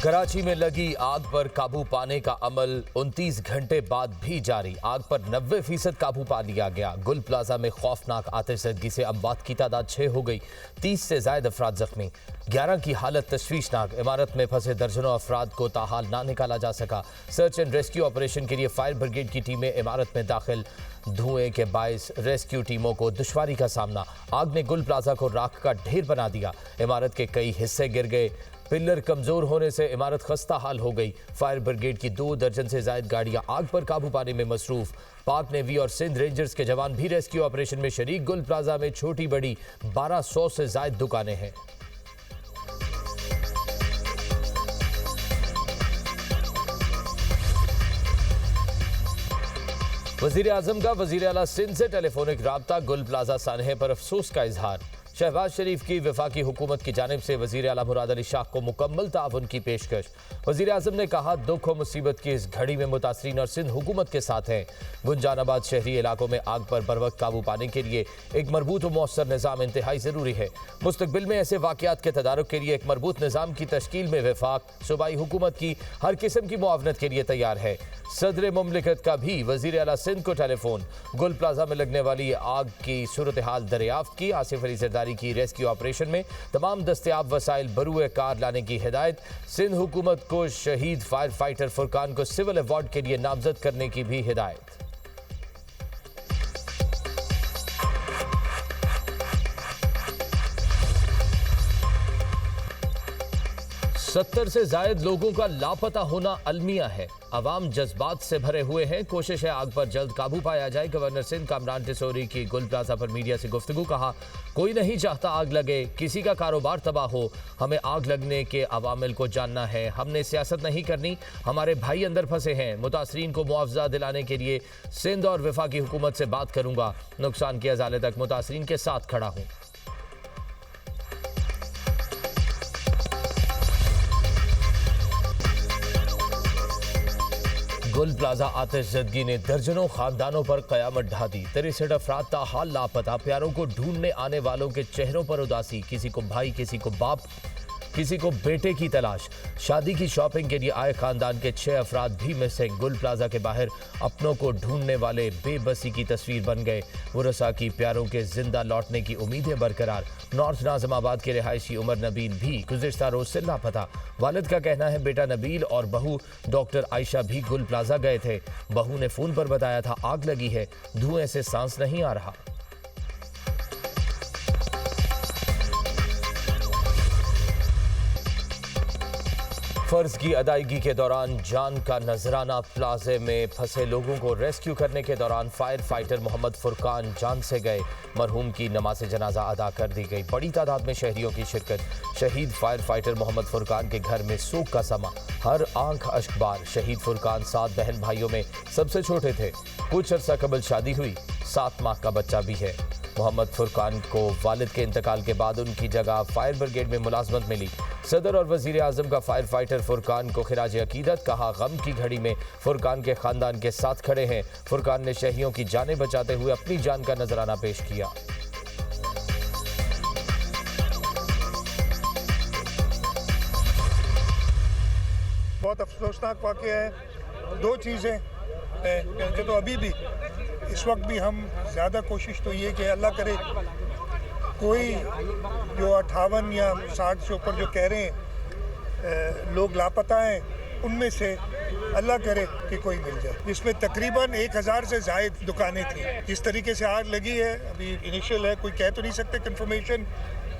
कराची में लगी आग पर काबू पाने का अमल 29 घंटे बाद भी जारी। आग पर 90% काबू पा लिया गया। गुल प्लाजा में खौफनाक आतिशबाजी से अमवात की तादाद 6 हो गई। 30 से ज्यादा अफराद जख्मी, 11 की हालत तशवीशनाक। इमारत में फंसे दर्जनों अफराद को ताहाल ना निकाला जा सका। सर्च एंड रेस्क्यू ऑपरेशन के लिए फायर ब्रिगेड की टीमें इमारत में दाखिल। धुएं के बायस रेस्क्यू टीमों को दुश्वारी का सामना। आग ने गुल प्लाजा को राख का ढेर बना दिया। इमारत के कई हिस्से गिर गए। पिल्लर कमजोर होने से इमारत खस्ता हाल हो गई। फायर ब्रिगेड की 2 दर्जन से ज्यादा गाड़ियां आग पर काबू पाने में मसरूफ। पाक नेवी और सिंध रेंजर्स के जवान भी रेस्क्यू ऑपरेशन में शरीक। गुल प्लाजा में छोटी बड़ी 1200 से ज्यादा दुकानें हैं। वजीर आजम का वजीर आला सिंध से टेलीफोनिक राब्ता। गुल प्लाजा सानहे पर अफसोस का इजहार। शहबाज शरीफ की वफाकी हुकूमत की जानिब से वजीर आला मुराद अली शाह को मुकम्मल ताउन की पेशकश। वजीर आजम ने कहा, दुख और मुसीबत की इस घड़ी में मुतासरीन और सिंध हुकूमत के साथ हैं। गुंजानाबाद शहरी इलाकों में आग पर बरवक्त काबू पाने के लिए एक मरबूत और मौसर निज़ाम इंतहाई ज़रूरी है। मुस्तकबिल में ऐसे वाक़यात के तदारुक के लिए एक मरबूत निज़ाम की तश्कील में वफाक सूबाई हुकूमत की हर किस्म की मुआवनत के लिए तैयार है। सदर मुमलिकत का भी वजीर आला सिंध को टेलीफोन। गुल प्लाजा में लगने वाली आग की सूरत हाल दरियाफ्त की। आसिफ अली जरदारी की रेस्क्यू ऑपरेशन में तमाम दस्तयाब वसाइल बरूए कार लाने की हिदायत। सिंध हुकूमत को शहीद फायर फाइटर फुरकान को सिविल अवार्ड के लिए नामजद करने की भी हिदायत। 70 से जायद लोगों का लापता होना अलमिया है। अवाम जज्बात से भरे हुए हैं। कोशिश है आग पर जल्द काबू पाया जाए। गवर्नर सिंध कामरान टिसोरी की गुल प्लाजा पर मीडिया से गुफ्तगू। कहा, कोई नहीं चाहता आग लगे, किसी का कारोबार तबाह हो। हमें आग लगने के अवामिल को जानना है। हमने सियासत नहीं करनी। हमारे भाई अंदर फंसे हैं। मुतासरीन को मुआवजा दिलाने के लिए सिंध और वफाकी हुकूमत से बात करूंगा। नुकसान के अजाले तक मुतासरीन के साथ खड़ा हूँ। गुल प्लाजा आतिशज़दगी ने दर्जनों खानदानों पर कयामत ढा दी। 63 अफराद ताहाल लापता। प्यारों को ढूंढने आने वालों के चेहरों पर उदासी। किसी को भाई, किसी को बाप, किसी को बेटे की तलाश। शादी की शॉपिंग के लिए आए खानदान के 6 अफराद भी मिसिंग। गुल प्लाजा के बाहर अपनों को ढूंढने वाले बेबसी की तस्वीर बन गए। वरसा की प्यारों के जिंदा लौटने की उम्मीदें बरकरार। नॉर्थ नाज़िमाबाद के रिहायशी उमर नबील भी गुज़िश्ता रोज से लापता। वालिद का कहना है बेटा नबील और बहू डॉक्टर आयशा भी गुल प्लाजा गए थे। बहू ने फोन पर बताया था आग लगी है, धुएं से सांस नहीं आ रहा। फर्ज की अदायगी के दौरान जान का नजराना। प्लाजे में फंसे लोगों को रेस्क्यू करने के दौरान फायर फाइटर मोहम्मद फुरकान जान से गए। मरहूम की नमाज जनाजा अदा कर दी गई। बड़ी तादाद में शहरियों की शिरकत। शहीद फायर फाइटर मोहम्मद फुरकान के घर में सोग का समा। हर आंख अश्कबार। शहीद फुरकान 7 बहन भाइयों में सबसे छोटे थे। कुछ अरसा कबल शादी हुई, 7 माह का बच्चा भी है। मोहम्मद फुरकान को वालिद के इंतकाल के बाद उनकी जगह फायर ब्रिगेड में मुलाजमत मिली। सदर और वजीर आजम का फायर फाइटर फुरकान को खिराज अकीदत। कहा, गम की घड़ी में फुरकान के खानदान के साथ खड़े हैं। फुरकान ने शहरियों की जानें बचाते हुए अपनी जान का नजराना पेश किया। बहुत अफसोसनाक वाक़या है। 2 चीज़ें कि तो अभी भी इस वक्त भी हम ज़्यादा कोशिश तो ये कि अल्लाह करे कोई जो 58 या 60 से ऊपर जो कह रहे हैं लोग लापता हैं, उनमें से अल्लाह करे कि कोई मिल जाए। जिसमें तकरीबन 1000 से ज़ायद दुकानें थी। जिस तरीके से आग लगी है अभी इनिशियल है, कोई कह तो नहीं सकते कंफर्मेशन।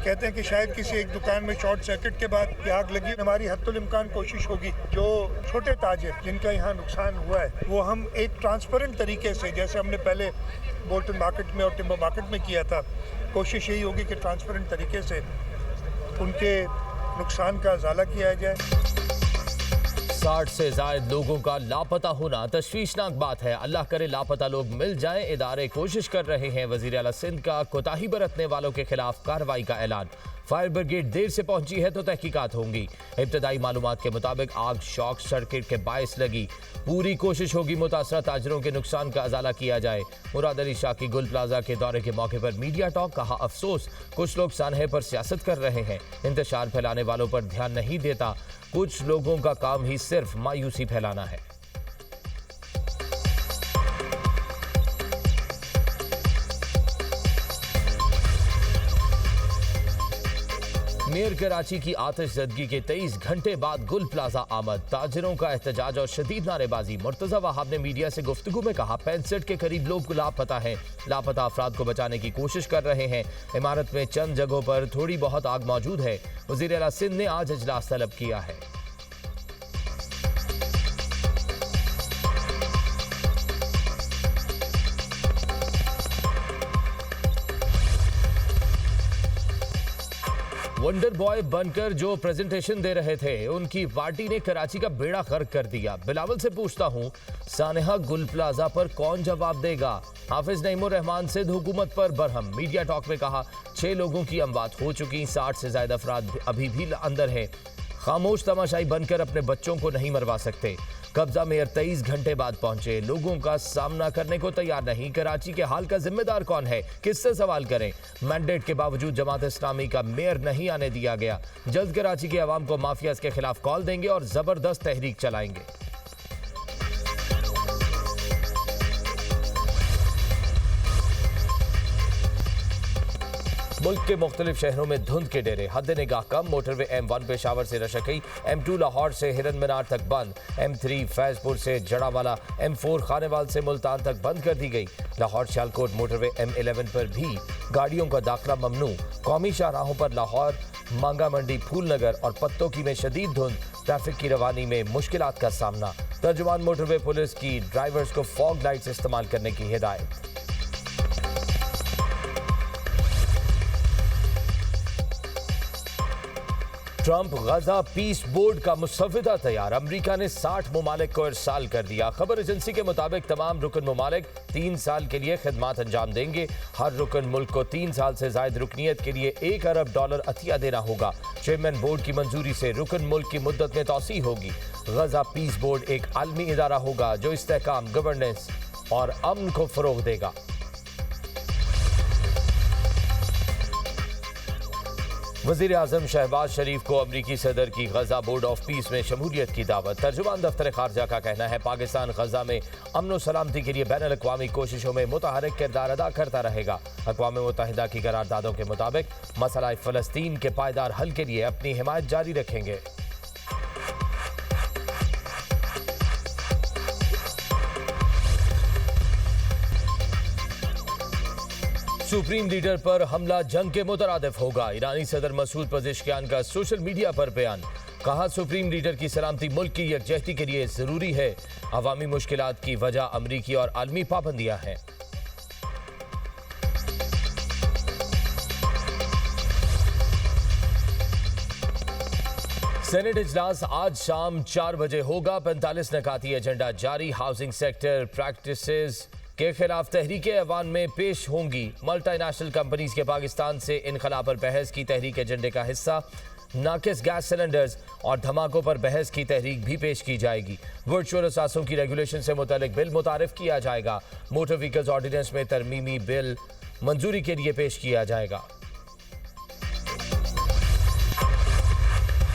कहते हैं कि शायद किसी एक दुकान में शॉर्ट सर्किट के बाद ये आग लगी। हमारी हद्दुल इम्कान कोशिश होगी जो छोटे ताजिर जिनका यहाँ नुकसान हुआ है वो हम एक ट्रांसपेरेंट तरीके से, जैसे हमने पहले बोल्टन मार्केट में और टिम्बर मार्केट में किया था, कोशिश यही होगी कि ट्रांसपेरेंट तरीके से उनके नुकसान का अजाला किया जाए। 60 से ज्यादा लोगों का लापता होना तशवीशनाक बात है। अल्लाह करे लापता लोग मिल जाएं। इदारे कोशिश कर रहे हैं। वजीर आला सिंध का कोताही बरतने वालों के खिलाफ कार्रवाई का ऐलान। फायर ब्रिगेड देर से पहुंची है तो तहकीकात होंगी। इब्तदाई मालूमात के मुताबिक आग शॉर्ट सर्किट के बायस लगी। पूरी कोशिश होगी मुतासरा ताजरों के नुकसान का अजाला किया जाए। मुराद अली शाह की गुल प्लाजा के दौरे के मौके पर मीडिया टॉक, कहा अफसोस कुछ लोग सानहे पर सियासत कर रहे हैं, इंतशार फैलाने वालों पर ध्यान नहीं देता। कुछ लोगों का काम ही सिर्फ मायूसी फैलाना है। मेयर कराची की आतिशज़दगी के 23 घंटे बाद गुल प्लाजा आमद। ताजिरों का एहतजाज और शदीद नारेबाजी। मुर्तजा वहाब ने मीडिया से गुफ्तगू में कहा 65 के करीब लोग लापता हैं। लापता अफराद को बचाने की कोशिश कर रहे हैं। इमारत में चंद जगहों पर थोड़ी बहुत आग मौजूद है। वज़ीर आला सिंध ने आज इजलास तलब किया है। वंडर बॉय बनकर जो प्रेजेंटेशन दे रहे थे, उनकी पार्टी ने कराची का बेड़ा गर्क कर दिया। बिलावल से पूछता हूं, सानेहा गुल प्लाजा पर कौन जवाब देगा? हाफिज नईमुर रहमान सिंध हुकूमत पर बरहम। मीडिया टॉक में कहा 6 लोगों की अमवात हो चुकी, 60 से ज्यादा अफराद अभी भी अंदर हैं। खामोश तमाशाई बनकर अपने बच्चों को नहीं मरवा सकते। कब्जा मेयर 23 घंटे बाद पहुंचे, लोगों का सामना करने को तैयार नहीं। कराची के हाल का जिम्मेदार कौन है? किससे सवाल करें? मैंडेट के बावजूद जमात इस्लामी का मेयर नहीं आने दिया गया। जल्द कराची के अवाम को माफियाज के खिलाफ कॉल देंगे और जबरदस्त तहरीक चलाएंगे। मुल्क के मुख्तलिफ शहरों में धुंध के डेरे, हद निगाह कम। मोटरवे M1 पेशावर से रशकई, M2 लाहौर से हिरन मीनार तक बंद, M3 फैजपुर से जड़ावाला, M4 खानेवाल से मुल्तान तक बंद कर दी गई। लाहौर सियालकोट मोटरवे M11 पर भी गाड़ियों का दाखिला ममनू। कौमी शाहराहों पर लाहौर, मांगा मंडी, फूलनगर और पत्तोकी में शदीद धुंध, ट्रैफिक की रवानी में मुश्किलात का सामना। तर्जुमान मोटरवे पुलिस की ड्राइवर्स को फॉग लाइट्स इस्तेमाल करने की हिदायत। ट्रंप गजा पीस बोर्ड का मुसव्विदा तैयार, अमेरिका ने 60 ममालिक को इरसाल कर दिया। खबर एजेंसी के मुताबिक तमाम रुकन ममालिक 3 साल के लिए खिदमात अंजाम देंगे। हर रुकन मुल्क को 3 साल से जायद रुकनीत के लिए $1 अरब अतिया देना होगा। चेयरमैन बोर्ड की मंजूरी से रुकन मुल्क की मुद्दत में तौसी होगी। गजा पीस बोर्ड एक आलमी इदारा होगा जो इस्तेहकाम, गवर्नेंस और अमन को फरोग देगा। वज़ीर आज़म शहबाज शरीफ को अमरीकी सदर की गजा बोर्ड ऑफ पीस में शमूलियत की दावत। तर्जुमान दफ्तर खारजा का कहना है पाकिस्तान गजा में अमन व सलामती के लिए बैनुल अक़वामी कोशिशों में मुतहर्रिक किरदार अदा करता रहेगा। अक़वाम मुत्तहिदा की करारदादों के मुताबिक मसला फ़लस्तीन के पायदार हल के लिए अपनी हिमायत जारी रखेंगे। सुप्रीम लीडर पर हमला जंग के मुतरादिफ होगा। ईरानी सदर मसूद पज़ेश्कियान का सोशल मीडिया पर बयान, कहा सुप्रीम लीडर की सलामती मुल्क की यकजहती के लिए जरूरी है। अवामी मुश्किलात की वजह अमरीकी और आलमी पाबंदियां हैं। सेनेट इजलास आज शाम 4 बजे होगा। 45 नकाती एजेंडा जारी। हाउसिंग सेक्टर प्रैक्टिसेस के खिलाफ तहरीकें ऐवान में पेश होंगी। मल्टीनेशनल कंपनीज के पाकिस्तान से इनखला पर बहस की तहरीक एजेंडे का हिस्सा। नाकिस गैस सिलेंडर्स और धमाकों पर बहस की तहरीक भी पेश की जाएगी। वर्चुअल असासों की रेगुलेशन से मुतालिक बिल मुतारिफ किया जाएगा। मोटर व्हीकल्स ऑर्डिनेंस में तरमीमी बिल मंजूरी के लिए पेश किया जाएगा।